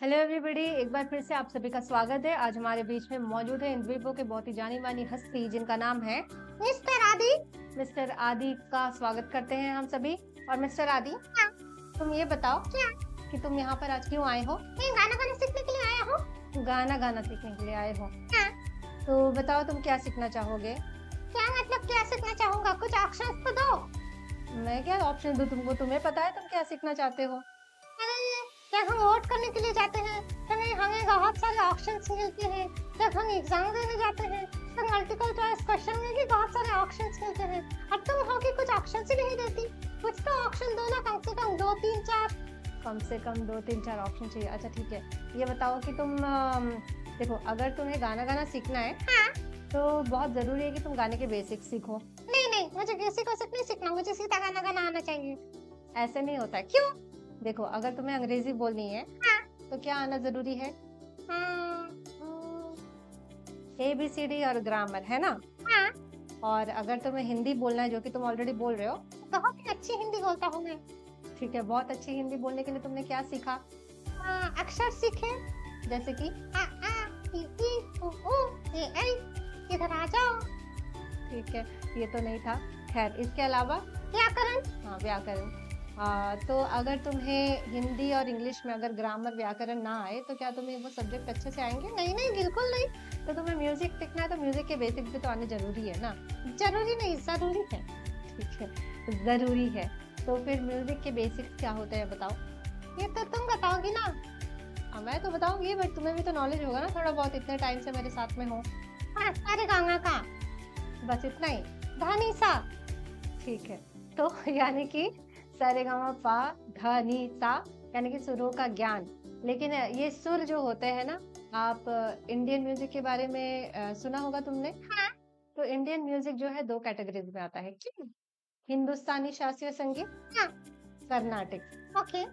Hello everybody, एक बार फिर से आप सभी का स्वागत है। आज हमारे बीच में मौजूद है इन द्वीपों के बहुत ही जानी मानी हस्ती जिनका नाम है मिस्टर आदि। मिस्टर आदि का स्वागत करते हैं हम सभी। और मिस्टर आदि, हाँ। तुम ये बताओ क्या? कि तुम यहाँ पर आज क्यों आए हो? मैं गाना गाना सीखने के लिए आया हूँ। गाना गाना सीखने के लिए आए हो? हाँ। तो बताओ तुम क्या सीखना चाहोगे? क्या मतलब क्या सीखना चाहूंगा? कुछ ऑप्शंस तो दो। मैं क्या ऑप्शन दूं तुमको? तुम्हें पता है तुम क्या सीखना चाहते हो। अरे, जब हम वोट करने के लिए जाते हैं तभी हमें बहुत सारे ऑप्शंस मिलते हैं। जब हम एग्जाम देने जाते हैं तो मल्टीपल चॉइस क्वेश्चन में भी बहुत सारे ऑप्शंस मिलते हैं। अब तुम हो कि कुछ ऑप्शन ही नहीं देती। कुछ तो ऑप्शन दो ना, कम से कम दो तीन चार। कम से कम दो तीन चार ऑप्शन चाहिए। अच्छा ठीक है, ये बताओ कि तुम देखो, अगर तुम्हें गाना गाना सीखना है हाँ। तो बहुत जरूरी है कि तुम गाने के बेसिक्स सीखो। नहीं नहीं, मुझे किसी को नहीं सीखना, मुझे सीधा गाना गाना आना चाहिए। ऐसे नहीं होता है। क्यों? देखो, अगर तुम्हें अंग्रेजी बोलनी है हाँ। तो क्या आना जरूरी है? ABCD और ग्रामर, है ना? हाँ। और अगर तुम्हें हिंदी बोलना है, जो कि तुम ऑलरेडी बोल रहे हो, बहुत ही अच्छी हिंदी बोलता हूँ मैं। ठीक है, बहुत अच्छी हिंदी बोलने के लिए तुमने क्या सीखा? अक्षर सीखे, जैसे कि आ आ ई ई उ ऊ ए ऐ। इधर आ जाओ। ठीक है, ये तो नहीं था। खैर, इसके अलावा व्याकरण। हाँ, व्याकरण। तो अगर तुम्हें हिंदी और इंग्लिश में अगर ग्रामर व्याकरण ना आए तो क्या तुम्हें वो सब्जेक्ट अच्छे से आएंगे? नहीं नहीं, बिल्कुल नहीं। तो तुम्हें म्यूजिक सीखना है तो म्यूजिक के बेसिक्स भी तो आने जरूरी है ना? जरूरी नहीं, जरूरी है। ठीक है, जरूरी है। तो फिर म्यूजिक के बेसिक्स क्या होते हैं बताओ? ये तो तुम बताओगी ना। मैं तो बताऊंगी, बट तुम्हें भी तो नॉलेज होगा ना थोड़ा बहुत, इतने टाइम से मेरे साथ में हो। हाँ, अरे गाना का बस इतना ही? धानी सा। ठीक है, तो यानी कि सारेगामापा धा नी सा, यानी कि सुरों का ज्ञान। लेकिन ये सुर जो होते हैं ना, आप इंडियन म्यूजिक के बारे में सुना होगा तुमने। हाँ। तो इंडियन म्यूजिक जो है दो कैटेगरीज में आता है। क्यों? हिंदुस्तानी शास्त्रीय संगीत, हाँ। कर्नाटिक। ओके,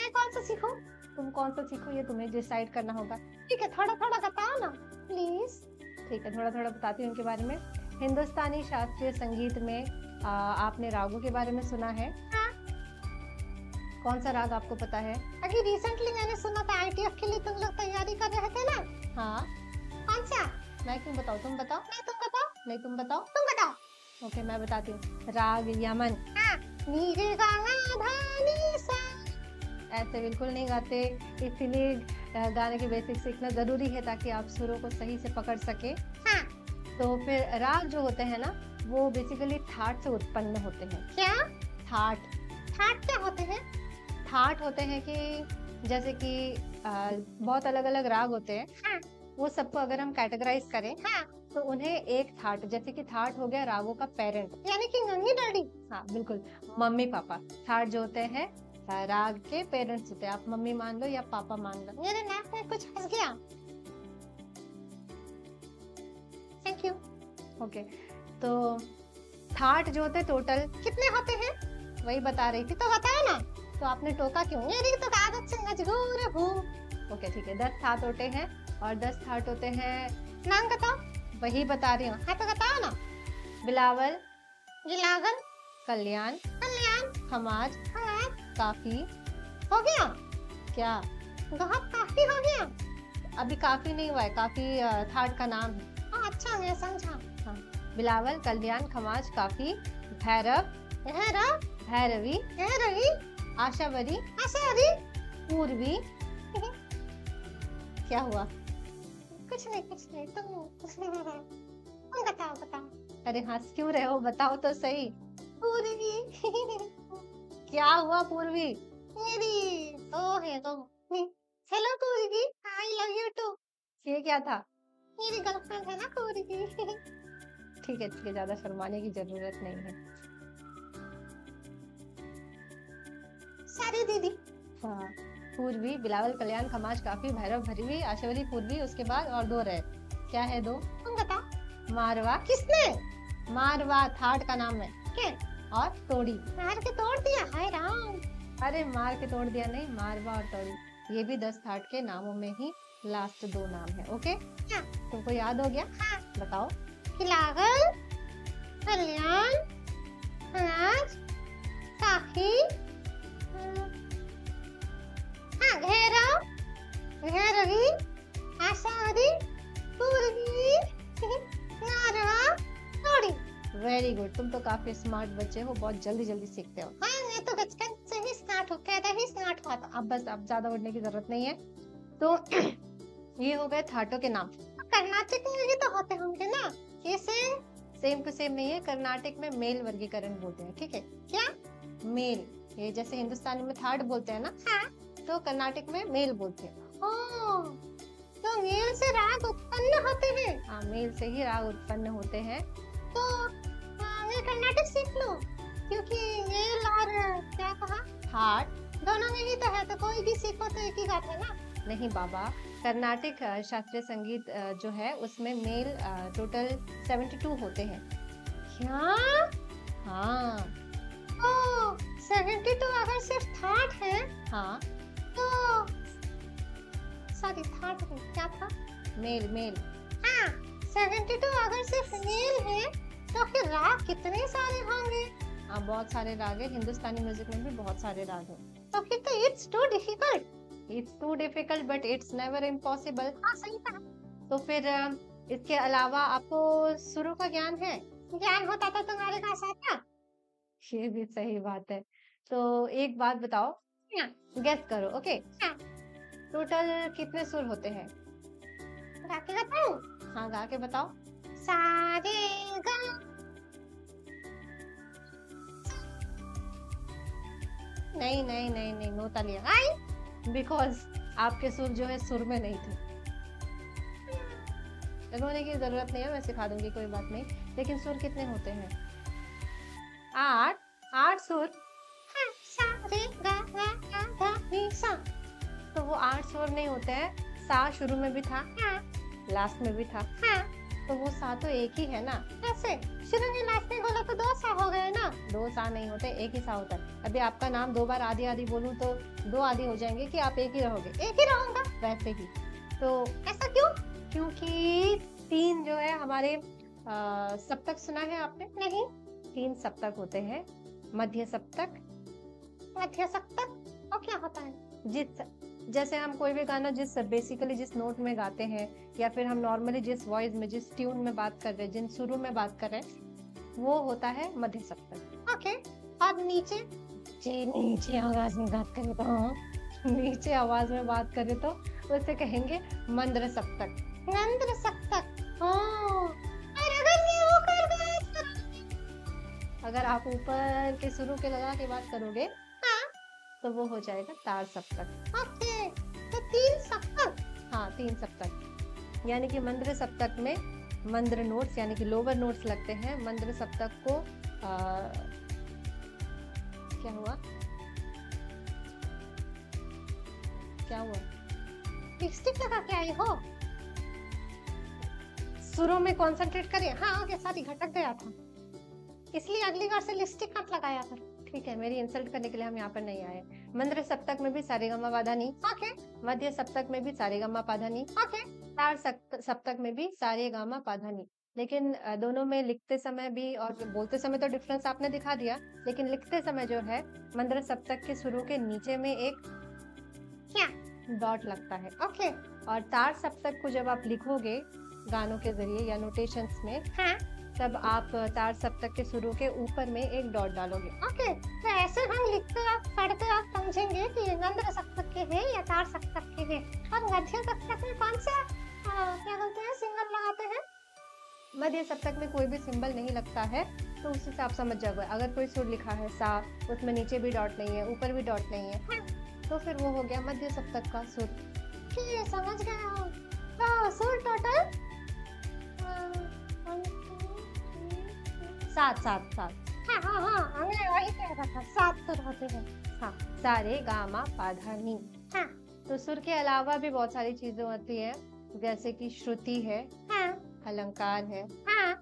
मैं कौन सा सीखूं? तुम कौन सा सीखो ये तुम्हें डिसाइड करना होगा। ठीक है, थोड़ा थोड़ा बताओ ना प्लीज। ठीक है, थोड़ा थोड़ा बताती हूँ इनके बारे में। हिंदुस्तानी शास्त्रीय संगीत में आपने रागों के बारे में सुना है? हाँ। कौन सा राग आपको पता है? अभी रिसेंटली मैंने सुना था ITF के लिए तुम लोग तैयारी कर रहे थे ना। हाँ। कौन सा? मैं क्यों बताऊँ, तुम बताओ। नहीं तुम बताओ। नहीं, तुम बताओ। तुम बताओ। ओके, मैं बताती हूँ। राग यमन। हाँ। नीरे गाना धानी सा। ऐसे बिल्कुल नहीं गाते, इसीलिए गाने के बेसिक सीखना जरूरी है ताकि आप सुरों को सही से पकड़ सके। हाँ। तो फिर राग जो होते हैं ना, वो बेसिकली थाट से उत्पन्न होते हैं। क्या? थाट। थाट क्या होते हैं? थाट होते हैं कि जैसे कि बहुत अलग अलग राग होते हैं। हाँ। वो सबको अगर हम कैटेगराइज करें हाँ। तो उन्हें एक थाट, जैसे कि थाट हो गया रागों का पेरेंट। यानी कि मम्मी डैडी। हाँ बिल्कुल, मम्मी पापा। थाट जो होते हैं राग के पेरेंट्स होते हैं। आप मम्मी मान लो या पापा मान लो। मेरे नाक में कुछ फंस गया। Thank you. ओके, तो थाट जो होते हैं टोटल कितने होते हैं? वही बता रही थी। तो बताओ ना। तो आपने टोका क्यों? मेरी तो आदत से मजबूर हूँ। ओके ठीक है, 10 थाट होते हैं और 10 थाट होते हैं। नाम बताओ। वही बता रही हूँ। हाँ तो बताओ ना। बिलावल, गिलागन, कल्याण, कल्याण, खमाज, हाँ। काफी। हो गया? क्या? बहुत काफी हो गया। अभी काफी नहीं हुआ है, काफी थाट का नाम है। हाँ, अच्छा मैं समझा। हाँ, बिलावल, कल्याण, खमाज, काफी, भैरव, भैरव, भैरवी, भैरवी, आशावरी, आशारी। पूर्वी। क्या हुआ? कुछ नहीं कुछ नहीं, तुम बताओ बताओ। अरे हंस क्यों रहे हो, बताओ तो सही। पूर्वी। क्या हुआ पूर्वी? मेरी तो है तुम। हेलो पूर्वी, आई लव यू टू। ये क्या था? मेरी गर्लफ्रेंड है ना पूर्वी। ठीक है, ज्यादा शर्माने की जरूरत नहीं है। सारी दीदी। हाँ, पूर्वी, बिलावल, कल्याण, खमाज, काफी, भैरव, भैरवी, आशावरी, पूर्वी। उसके बाद और दो रहे। क्या है दो? तुम बताओ। मारवा। किसने? मारवा थाट का नाम है। क्या? और तोड़ी। मार के तोड़ दिया? हाय राम। अरे मार के तोड़ दिया नहीं, मारवा और तोड़ी, ये भी 10 थाट के नामों में ही लास्ट दो नाम है। ओके, हाँ। तुमको याद हो गया? हाँ। बताओ। बिलावल, कल्याण, खमाज, काफी, हाँ घेर भार्गवी, आशावरी, पूर्वी, नारवा, थोड़ी। वेरी गुड, तुम तो काफी स्मार्ट बच्चे हो, बहुत जल्दी जल्दी सीखते हो। हाँ, मैं तो बचपन से ही स्मार्ट हूँ, पैदा ही स्मार्ट हुआ था। अब बस, अब ज्यादा बढ़ने की जरूरत नहीं है। तो ये हो गए थाटों के नाम। कर्नाटक में भी तो होते होंगे ना, कैसे? सेम टू सेम नहीं है, कर्नाटक में मेल वर्गीकरण बोलते हैं, ठीक है? क्या? मेल, ये जैसे हिंदुस्तानी में थाट बोलते हैं ना, हाँ। तो कर्नाटक में मेल बोलते हैं। ओ, तो मेल से राग उत्पन्न होते हैं। हाँ, मेल से ही राग उत्पन्न होते हैं। तो मैं कर्नाटक सीख लूं, क्योंकि मेल और क्या कहा, थाट दोनों में ही तो है, तो कोई भी सीखो तो एक ही बात है ना। नहीं बाबा, कर्नाटक शास्त्रीय संगीत जो है उसमें मेल टोटल 72 होते हैं। क्या? हाँ। ओ, 72 अगर सिर्फ थाट है, हाँ, तो सॉरी, थाट नहीं, क्या था? मेल मेल। हाँ, 72 अगर सिर्फ मेल है, तो फिर राग कितने सारे होंगे? हाँ, बहुत सारे राग है, हिंदुस्तानी म्यूजिक में भी बहुत सारे राग हैं। तो फिर तो it's too difficult. It's too difficult but it's never impossible. हाँ, सही कहा। तो फिर इसके अलावा आपको सुरों का ज्ञान है? ज्ञान होता तो तुम्हारे पास आता। ये भी सही बात है। तो एक बात बताओ, हाँ। गेस करो, ओके? हाँ। टोटल कितने सुर होते हैं? गा के बताऊं? हाँ, गा के बताओ। सारे गा। नहीं नहीं नहीं नहीं, नो तालियां। आई। बिकॉज आपके सुर जो है सुर में नहीं थे। लगवाने की जरूरत नहीं है, मैं सिखा दूंगी, कोई बात नहीं। लेकिन सुर कितने होते हैं? 8 सुर। हाँ, सारे गा गा गा गा नी सा। तो वो 8 सुर नहीं होते हैं। सा शुरू में भी था, हाँ। लास्ट में भी था, हाँ। तो वो सा तो एक ही है ना। कैसे? शुरू में लास्ट में बोला तो 2 सा हो गए ना। 2 सा नहीं होते, एक ही सा होता है। अभी आपका नाम 2 बार आदि आदि बोलूं तो 2 आदि हो जाएंगे कि आप एक ही रहोगे? एक ही रहूंगा। वैसे ही। तो ऐसा क्यों? क्योंकि 3 जो है हमारे सप्तक सुना है आपने? नहीं। 3 सप्तक होते हैं। मध्य सप्तक, मध्य सप्तक और क्या होता है? जिस जैसे हम कोई भी गाना बेसिकली जिस नोट में गाते हैं, या फिर हम नॉर्मली जिस वॉइस में, जिस ट्यून में बात कर रहे हैं, जिन सुरों में बात कर रहे हैं, वो होता है मध्य सप्तक। ओके। और नीचे? नीचे आवाज में बात करें तो नीचे आवाज में बात करें तो उसे कहेंगे मंद्र सप्तक। मंद्र सप्तक। और अगर मैं ऊपर बात करूं? अगर आप ऊपर के सुरों के लगा के बात करोगे, हाँ। तो वो हो जाएगा तार सप्तक। ओके, तो 3 सप्तक। हाँ, 3 सप्तक। यानी कि मंद्र सप्तक में मंद्र नोट्स यानी कि लोअर नोट्स लगते हैं। मंद्र सप्तक को क्या हुआ? क्या हुआ? लिपस्टिक लगा के आई हो? सुरों में कंसंट्रेट करिए। हाँ, ओके, सॉरी, घटक गया था, इसलिए अगली बार से लिपस्टिक मत लगाया करो। ठीक है, मेरी इंसल्ट करने के लिए हम यहाँ पर नहीं आए। मंद्र सप्तक में भी सारेगामा पाधा नी। ओके। मध्य सप्तक में भी सारेगामा पाधा नी। ओके। तार सप्तक में भी सारेगामा पाधा नी। लेकिन दोनों में लिखते समय भी और बोलते समय तो डिफरेंस आपने दिखा दिया, लेकिन लिखते समय जो है मंद्र सप्तक के सुरों के नीचे में एक क्या? डॉट लगता है। ओके। और तार सप्तक को जब आप लिखोगे गानों के जरिए या नोटेशंस में, हाँ। तब आप तार सप्तक के सुरों के ऊपर में एक डॉट डालोगे। ओके, तो ऐसे हम लिखते और पढ़ते और समझेंगे कि ये मंद्र सप्तक के है या तार सप्तक के है। और मध्य सप्तक में कौन सा क्या बोलते हैं, सिंबल लगाते हैं? मध्य सप्तक में कोई भी सिंबल नहीं लगता है, तो उससे आप समझ जाओगे। अगर कोई सुर लिखा है सा, उसमें नीचे भी डॉट नहीं है, ऊपर भी डॉट नहीं है, तो फिर वो हो गया मध्य सप्तक का सुर। ठीक, समझ गया हूँ। तो सुर टोटल 7। हाँ हाँ हाँ, हमें वही कह रहा था, 7 सुर होते हैं। हाँ, सारे गामा पाधा नी। हाँ। तो सुर के अलावा भी बहुत सारी चीजें होती है, जैसे कि श्रुति है, हाँ। अलंकार है। हाँ।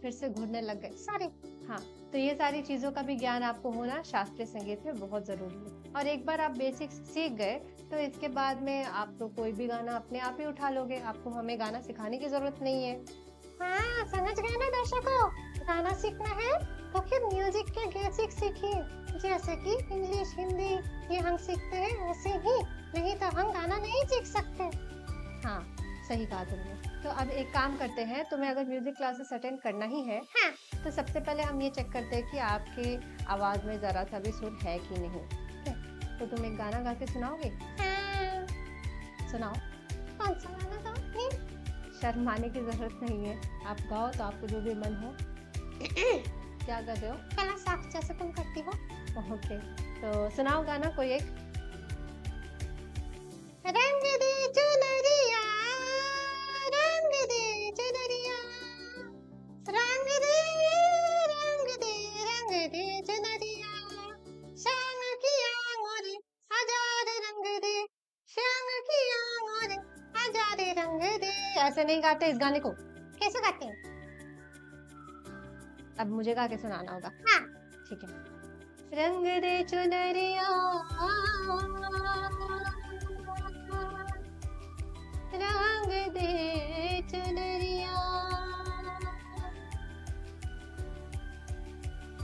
फिर से घूरने लग गए, सॉरी। हाँ, तो ये सारी चीजों का भी ज्ञान आपको होना शास्त्रीय संगीत में बहुत जरूरी है। और एक बार आप बेसिक्स सीख गए, तो इसके बाद में आप तो कोई भी गाना अपने आप ही उठा लोगे। आपको हमें गाना सिखाने की जरूरत नहीं है। हाँ, समझ गए ना दर्शकों, गाना सीखना है तो फिर म्यूजिक के बेसिक सीखिए, जैसे कि इंग्लिश, हिंदी ये हम सीखते हैं वैसे ही, नहीं तो हम गाना नहीं सीख सकते। हाँ, सही कहा तुमने। तो अब एक काम करते हैं, तुम्हें अगर म्यूजिक क्लासेस अटेंड करना ही है, हाँ, तो सबसे पहले हम ये चेक करते हैं कि आपके आवाज में जरा सा भी सुर है कि नहीं। ठीक है? तो तुम एक गाना गा के सुनाओगे? हाँ। सुनाओ। कौन सा गाना गाऊं? शर्माने की जरूरत नहीं है, आप गाओ तो आपको जो भी मन हो। क्या कर रहे हो? गला साफ जैसे तुम करती हो। ओके, तो सुनाओ गाना कोई एक। रंग दे चुनरिया, रंग दे चुनरिया, रंग दे, रंग दे, रंग दे चुनरिया, श्याम की आंगों हजार रंग दे, श्याम की आंगों हजार रंग दे। ऐसे नहीं गाते इस गाने को, कैसे गाते हैं? अब मुझे गा के सुनाना होगा। हाँ। ठीक है। रंग दे चुनरिया, रंग दे चुनरिया,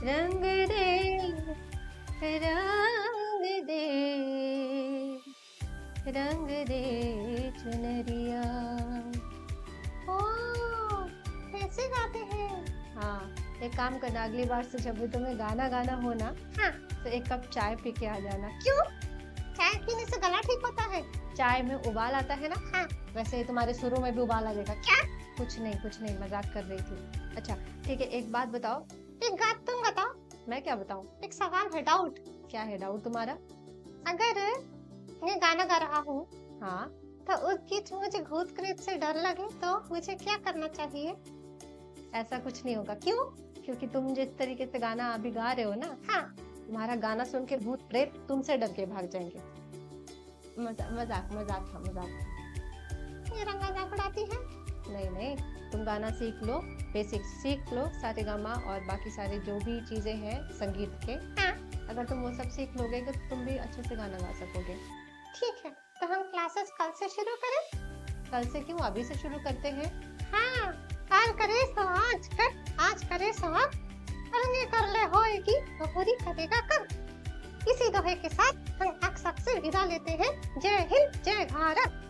रंग दे, रंग दे, रंग दे चुनरिया। ओह, कैसे गाते हैं? हाँ, एक काम करना, अगली बार से जब भी तुम्हें गाना गाना हो ना, हाँ। तो एक कप चाय पी के आ जाना। क्यों? चाय पीने से गला ठीक होता है? चाय में उबाल आता है ना, हाँ। वैसे ही तुम्हारे सुरों में भी उबाल आ जाएगा। क्या? कुछ नहीं, मजाक कर रही थी। अच्छा ठीक है, एक बात बताओ। एक बात तुम बताओ। मैं क्या बताऊं? एक सवाल है, डाउट। क्या है डाउट तुम्हारा? अगर मैं गाना गा रहा हूँ हाँ, तो उस बीच मुझे भूत प्रेत से डर लगे तो मुझे क्या करना चाहिए? ऐसा कुछ नहीं होगा। क्यों? क्योंकि तुम जिस तरीके से गाना अभी गा रहे हो ना, हाँ। तुम्हारा गाना सुन के भूत प्रेत तुमसे डर के भाग जाएंगे। मजाक था। मेरा मजाक उड़ाती है? नहीं, तुम गाना सीख लो, बेसिक्स सीख लो, सारेगामा और बाकी सारे जो भी चीजें हैं संगीत के। हाँ। अगर तुम वो सब सीख लोगे तो तुम भी अच्छे से गाना गा सकोगे। ठीक है, तो हम क्लासेस कल से शुरू करें? कल से क्यों, अभी से शुरू करते हैं। हाँ, कल करे सो आज कर, आज करे सो अब, करेंगे कर ले होएगी तो पूरी करेगा कल। इसी दोहे के साथ हम अक्सर से विदा लेते हैं। जय हिंद, जय भारत।